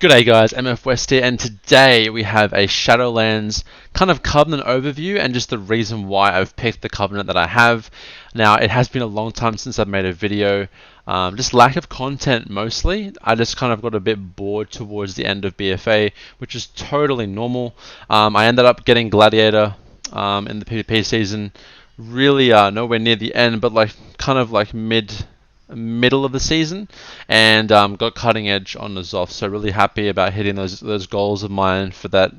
G'day guys, MF West here, and today we have a Shadowlands kind of Covenant overview and just the reason why I've picked the Covenant that I have. Now, it has been a long time since I've made a video, just lack of content mostly. I just kind of got a bit bored towards the end of BFA, which is totally normal. I ended up getting Gladiator in the PvP season, really nowhere near the end, but like kind of like middle of the season, and got cutting edge on the Zoth, so really happy about hitting those goals of mine for that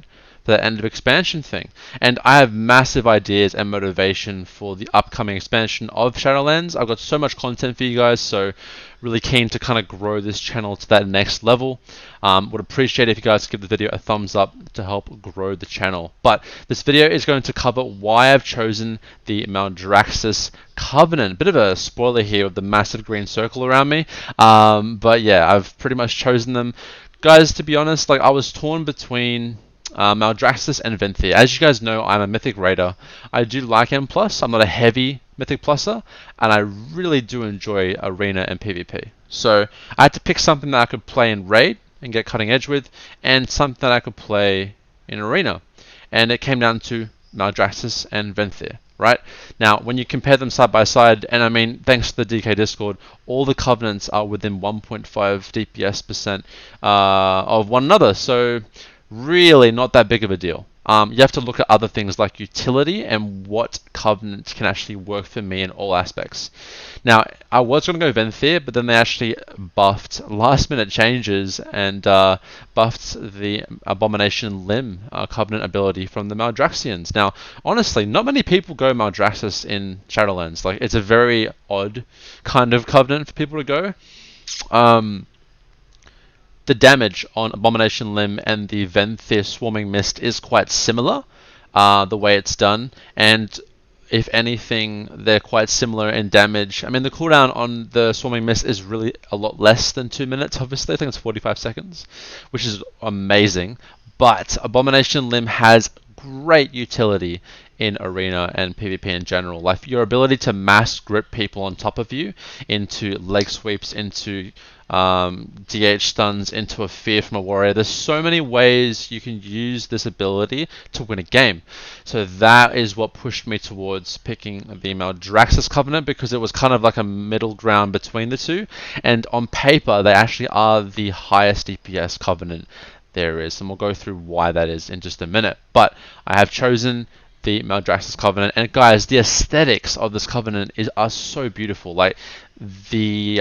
end of expansion thing. And I have massive ideas and motivation for the upcoming expansion of Shadowlands. I've got so much content for you guys, so really keen to kind of grow this channel to that next level. Would appreciate if you guys give the video a thumbs up to help grow the channel. But this video is going to cover why I've chosen the Maldraxxus Covenant. Bit of a spoiler here with the massive green circle around me, but yeah, I've pretty much chosen them. Guys, to be honest, like I was torn between Maldraxxus and Venthyr. As you guys know, I'm a Mythic Raider. I do like M+, I'm not a heavy Mythic Pluser, and I really do enjoy Arena and PvP. So I had to pick something that I could play in Raid and get cutting edge with, and something that I could play in Arena. And it came down to Maldraxxus and Venthyr. Right? Now, when you compare them side by side, and I mean, thanks to the DK Discord, all the Covenants are within 1.5 DPS% of one another. So really not that big of a deal. You have to look at other things like utility and what Covenant can actually work for me in all aspects. Now, I was going to go Venthyr, but then they actually buffed last minute changes and buffed the Abomination Limb Covenant ability from the Maldraxxians. Now, honestly, not many people go Maldraxxus in Shadowlands. Like, it's a very odd kind of Covenant for people to go. The damage on Abomination Limb and the Venthyr Swarming Mist is quite similar, the way it's done, and if anything, they're quite similar in damage. I mean, the cooldown on the Swarming Mist is really a lot less than 2 minutes, obviously. I think it's 45 seconds, which is amazing, but Abomination Limb has great utility in Arena and PvP in general. Like your ability to mass grip people on top of you into leg sweeps, into DH stuns, into a fear from a warrior. There's so many ways you can use this ability to win a game. So that is what pushed me towards picking the Maldraxxus Covenant, because it was kind of like a middle ground between the two. And on paper, they actually are the highest DPS Covenant there is, and we'll go through why that is in just a minute. But I have chosen the Maldraxxus Covenant, and guys, the aesthetics of this Covenant are so beautiful. Like the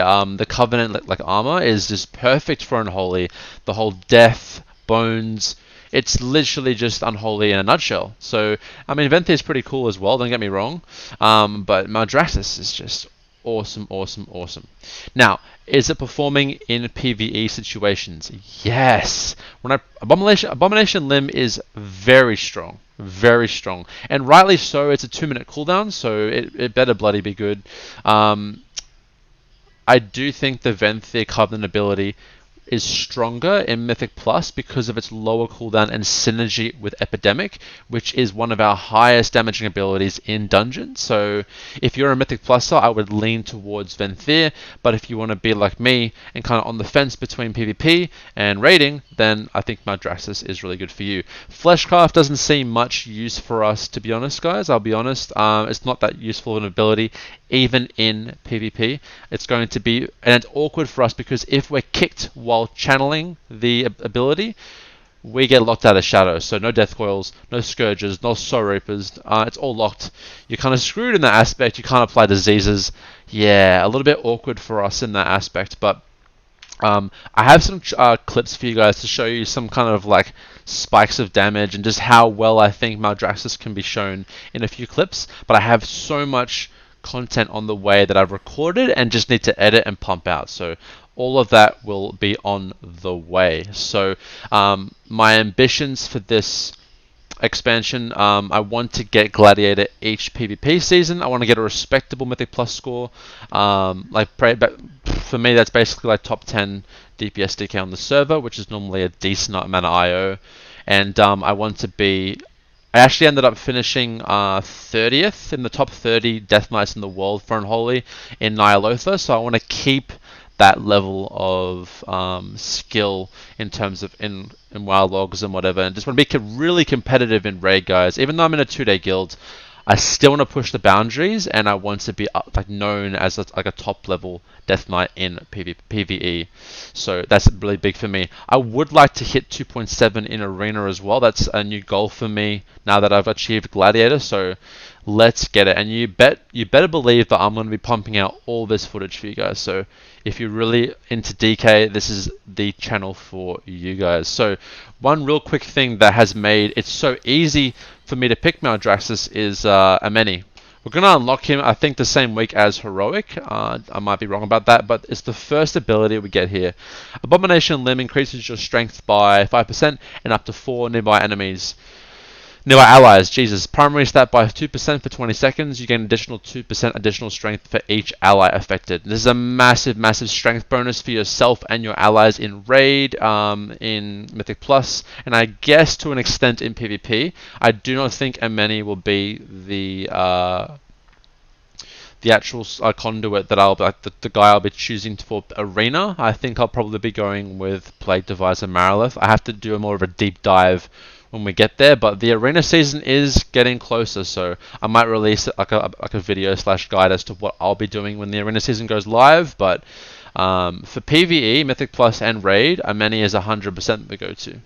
Covenant like armor is just perfect for Unholy. The whole death, bones, it's literally just Unholy in a nutshell. So I mean, Venthyr is pretty cool as well, don't get me wrong, but Maldraxxus is just awesome, awesome, awesome. Now, is it performing in PvE situations? Yes. Abomination Limb is very strong, and rightly so. It's a 2-minute cooldown, so it better bloody be good. I do think the Venthyr Covenant ability is stronger in Mythic Plus because of its lower cooldown and synergy with Epidemic, which is one of our highest damaging abilities in Dungeons. So if you're a Mythic Pluser, I would lean towards Venthyr, but if you want to be like me and kind of on the fence between PvP and raiding, then I think Maldraxxus is really good for you. Fleshcraft doesn't seem much use for us, to be honest, guys. I'll be honest. It's not that useful of an ability, even in PvP. It's going to be, and it's awkward for us because if we're kicked while channeling the ability, we get locked out of Shadow. So no Death Coils, no Scourges, no Soul Reapers. It's all locked. You're kind of screwed in that aspect. You can't apply diseases. Yeah, a little bit awkward for us in that aspect. But I have some clips for you guys to show you some kind of like spikes of damage and just how well I think Maldraxxus can be shown in a few clips. But I have so much content on the way that I've recorded and just need to edit and pump out. So all of that will be on the way. So my ambitions for this expansion, I want to get Gladiator each PvP season. I want to get a respectable Mythic Plus score. For me, that's basically like top 10 DPS DK on the server, which is normally a decent amount of IO. And I want to be... I actually ended up finishing 30th in the top 30 Death Knights in the world for Unholy in Ny'alotha, so I want to keep that level of skill in terms of in WoW logs and whatever, and just want to be really competitive in raid, guys. Even though I'm in a 2-day guild, I still want to push the boundaries, and I want to be like known as like a top level Death Knight in PvE. So that's really big for me. I would like to hit 2.7 in Arena as well. That's a new goal for me now that I've achieved Gladiator. So let's get it. And you better believe that I'm going to be pumping out all this footage for you guys. So if you're really into DK, this is the channel for you guys. So one real quick thing that has made it so easy for me to pick Maldraxxus is Ameni. We're going to unlock him, I think, the same week as Heroic. I might be wrong about that, but it's the first ability we get here. Abomination Limb increases your strength by 5% and up to 4 nearby allies. Jesus. Primary stat by 2% for 20 seconds. You gain additional 2% additional strength for each ally affected. This is a massive, massive strength bonus for yourself and your allies in Raid, in Mythic Plus, and I guess to an extent in PvP. I do not think Ameni will be the actual conduit that I'll like the guy I'll be choosing for Arena. I think I'll probably be going with Plague Deviser Marilith. I have to do more of a deep dive when we get there, but the Arena season is getting closer, so I might release like a video / guide as to what I'll be doing when the Arena season goes live. But for PvE, Mythic Plus and Raid, Ameni is 100% the go-to.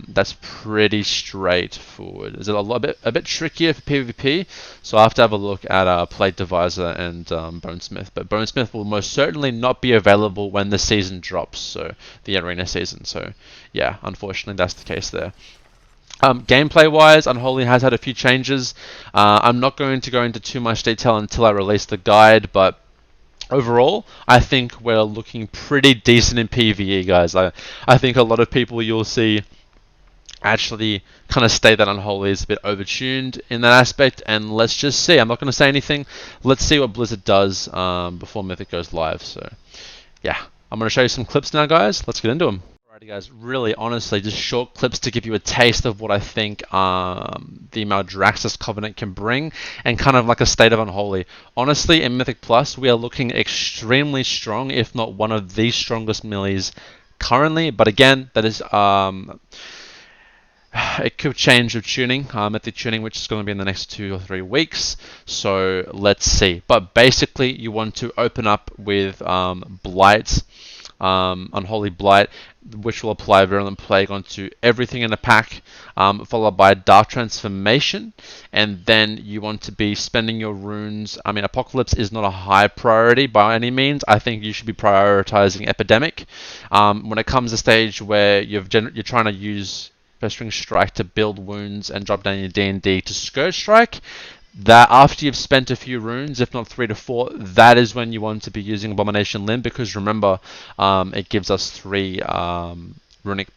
That's pretty straightforward. Is it a bit trickier for PvP? So I have to have a look at Plague Deviser and Bonesmith. But Bonesmith will most certainly not be available when the season drops, so the Arena season. So yeah, unfortunately that's the case there. Gameplay wise, Unholy has had a few changes. I'm not going to go into too much detail until I release the guide, but overall, I think we're looking pretty decent in PvE, guys. I think a lot of people you'll see actually kind of state that Unholy is a bit overtuned in that aspect, and let's just see. I'm not going to say anything. Let's see what Blizzard does before Mythic goes live. So yeah, I'm going to show you some clips now, guys. Let's get into them. Alrighty, guys, really honestly just short clips to give you a taste of what I think the Maldraxxus Covenant can bring, and kind of like a state of Unholy. Honestly, in Mythic Plus, we are looking extremely strong, if not one of the strongest melees currently, but again, that is it could change with tuning, Mythic tuning, which is going to be in the next 2 or 3 weeks. So let's see. But basically, you want to open up with Blight, Unholy Blight, which will apply Virulent Plague onto everything in a pack, followed by Dark Transformation, and then you want to be spending your runes. I mean, Apocalypse is not a high priority by any means. I think you should be prioritizing Epidemic. When it comes to a stage where you're trying to use Festering Strike to build wounds and drop down your D&D to Scourge Strike, that after you've spent a few runes, if not 3 to 4, that is when you want to be using Abomination Limb, because remember, it gives us 3 runic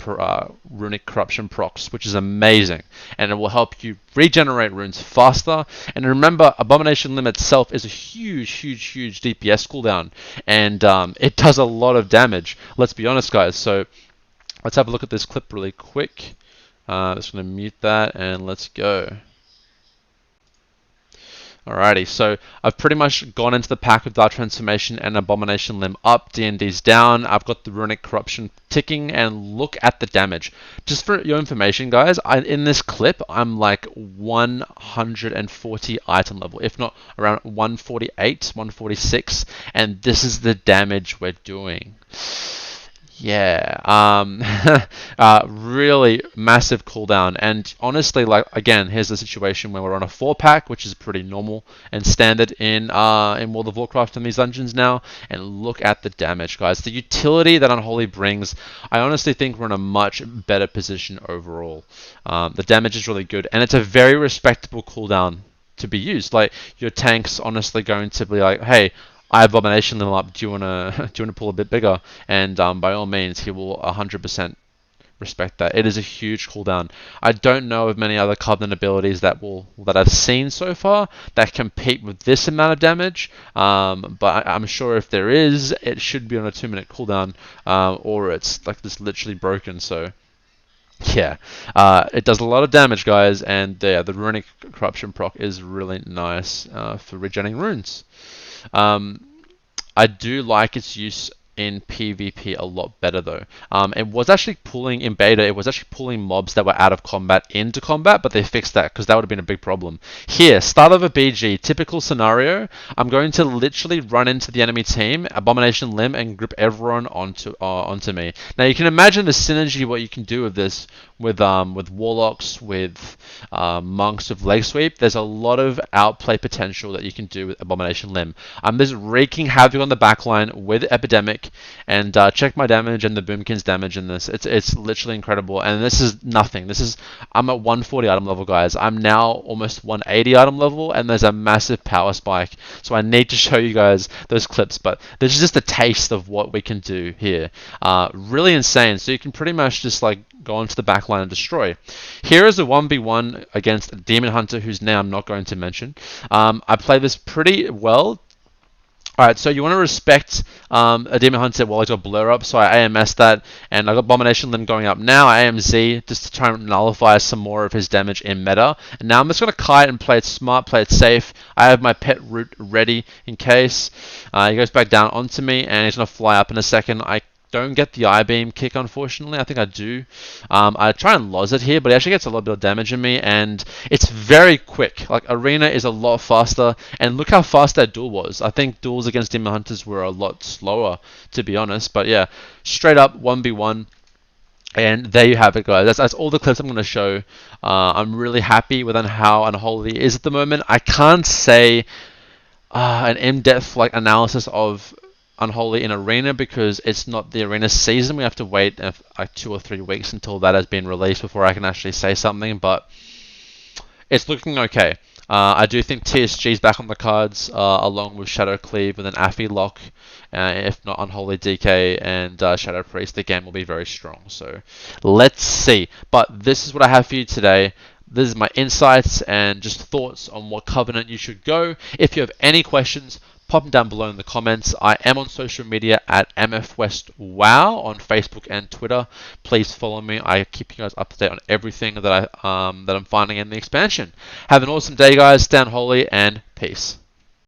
corruption procs, which is amazing, and it will help you regenerate runes faster. And remember, Abomination Limb itself is a huge DPS cooldown, and it does a lot of damage. Let's be honest, guys. So let's have a look at this clip really quick. I'm just going to mute that and let's go. Alrighty, so I've pretty much gone into the pack with Dark Transformation and Abomination Limb up, D&D's down. I've got the Runic Corruption ticking, and look at the damage. Just for your information, guys, in this clip, I'm like 140 item level, if not around 148, 146, and this is the damage we're doing. Yeah, really massive cooldown, and honestly, like, again, here's the situation where we're on a 4-pack, which is pretty normal and standard in World of Warcraft in these dungeons now, and look at the damage, guys. The utility that Unholy brings, I honestly think we're in a much better position overall. The damage is really good, and it's a very respectable cooldown to be used. Like, your tank's honestly going to be like, hey, I have Abomination Limb up. Do you wanna pull a bit bigger? And by all means, he will 100% respect that. It is a huge cooldown. I don't know of many other Covenant abilities that I've seen so far that compete with this amount of damage. But I'm sure if there is, it should be on a 2-minute cooldown, or it's like just literally broken. So yeah, it does a lot of damage, guys, and the Runic Corruption proc is really nice for regenerating runes. I do like its use in PvP a lot better though. It was actually pulling in beta. It was actually pulling mobs that were out of combat into combat, but they fixed that because that would have been a big problem. Here, start of a BG, typical scenario. I'm going to literally run into the enemy team, Abomination Limb, and group everyone onto me. Now you can imagine the synergy what you can do with this with warlocks, with monks, with leg sweep. There's a lot of outplay potential that you can do with Abomination Limb. I'm just wreaking havoc on the backline with Epidemic, and check my damage and the Boomkin's damage in this. It's literally incredible, and this is nothing. I'm at 140 item level, guys. I'm now almost 180 item level, and there's a massive power spike. So I need to show you guys those clips, but this is just a taste of what we can do here. Really insane. So you can pretty much just like go onto the backline and destroy. Here is a 1v1 against a Demon Hunter whose name I'm not going to mention. I play this pretty well. Alright, so you want to respect a Demon Hunter while I got Blur up, so I AMS that, and I got Abomination Limb going up now. I AMZ just to try and nullify some more of his damage in meta. And now I'm just going to kite and play it smart, play it safe. I have my pet root ready in case. He goes back down onto me, and he's going to fly up in a second. I don't get the I-beam kick, unfortunately. I think I do. I try and Loz it here, but it actually gets a little bit of damage in me, and it's very quick. Like, Arena is a lot faster, and look how fast that duel was. I think duels against Demon Hunters were a lot slower, to be honest. But yeah, straight up 1v1. And there you have it, guys. That's all the clips I'm going to show. I'm really happy with how Unholy is at the moment. I can't say an in-depth like analysis of Unholy in Arena because it's not the Arena season. We have to wait like 2 or 3 weeks until that has been released before I can actually say something, but it's looking okay. I do think TSG is back on the cards, along with Shadow Cleave and then Affy Lock. If not Unholy DK and Shadow Priest, the game will be very strong. So let's see. But this is what I have for you today. This is my insights and just thoughts on what Covenant you should go. If you have any questions, pop them down below in the comments. I am on social media at MFWestWow on Facebook and Twitter. Please follow me. I keep you guys up to date on everything that I'm finding in the expansion. Have an awesome day, guys. Stay unholy and peace.